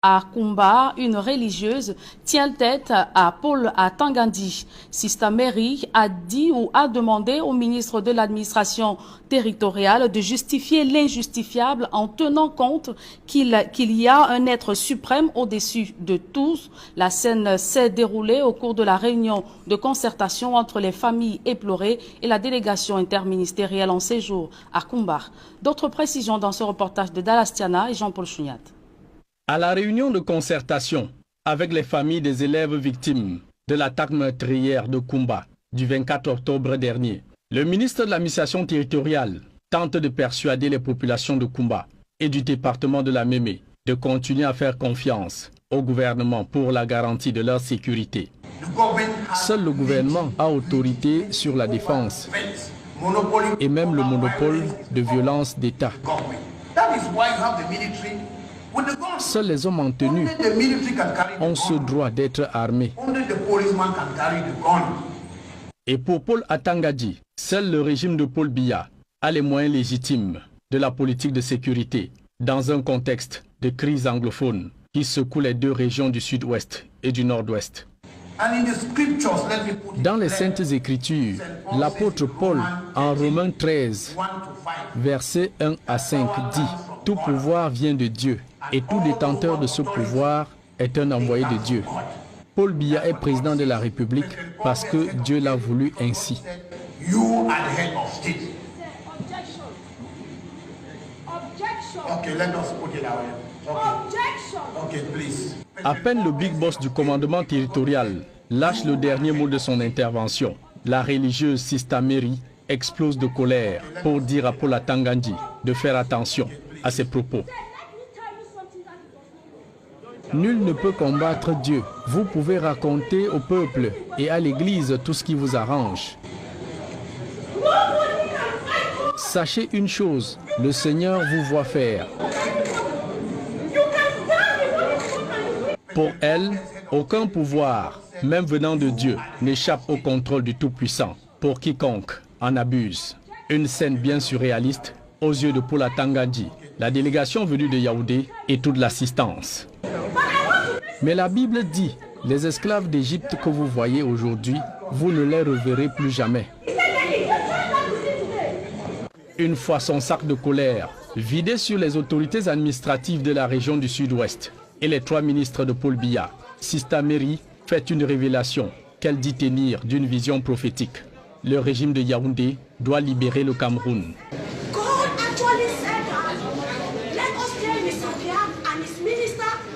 À Kumba, une religieuse tient tête à Paul Atangandi. Sista Mary a dit ou a demandé au ministre de l'administration territoriale de justifier l'injustifiable en tenant compte qu'il y a un être suprême au-dessus de tous. La scène s'est déroulée au cours de la réunion de concertation entre les familles éplorées et la délégation interministérielle en séjour à Kumba. D'autres précisions dans ce reportage de Dallas Tiana et Jean-Paul Chouniat. À la réunion de concertation avec les familles des élèves victimes de l'attaque meurtrière de Kumba du 24 octobre dernier, le ministre de l'administration territoriale tente de persuader les populations de Kumba et du département de la Mémé de continuer à faire confiance au gouvernement pour la garantie de leur sécurité. Seul le gouvernement a autorité sur la défense et même le monopole de violence d'État. Seuls les hommes en tenue ont ce droit d'être armés. Et pour Paul Atangadi, seul le régime de Paul Biya a les moyens légitimes de la politique de sécurité dans un contexte de crise anglophone qui secoue les deux régions du sud-ouest et du nord-ouest. Dans les Saintes Écritures, l'apôtre Paul, en Romains 13, versets 1 à 5, dit « Tout pouvoir vient de Dieu, et tout détenteur de ce pouvoir est un envoyé de Dieu. » Paul Biya est président de la République parce que Dieu l'a voulu ainsi. À peine le big boss du commandement territorial lâche le dernier mot de son intervention, la religieuse Sista Mary explose de colère pour dire à Paul Atangandi de faire attention à ses propos. Nul ne peut combattre Dieu. Vous pouvez raconter au peuple et à l'Église tout ce qui vous arrange. Sachez une chose, le Seigneur vous voit faire. Pour elle, aucun pouvoir, même venant de Dieu, n'échappe au contrôle du Tout-Puissant, pour quiconque en abuse. Une scène bien surréaliste aux yeux de Paul Atangandi, la délégation venue de Yaoundé et toute l'assistance. Mais la Bible dit, les esclaves d'Égypte que vous voyez aujourd'hui, vous ne les reverrez plus jamais. Une fois son sac de colère vidé sur les autorités administratives de la région du sud-ouest et les 3 ministres de Paul Biya, Sista Mary fait une révélation qu'elle dit tenir d'une vision prophétique. Le régime de Yaoundé doit libérer le Cameroun.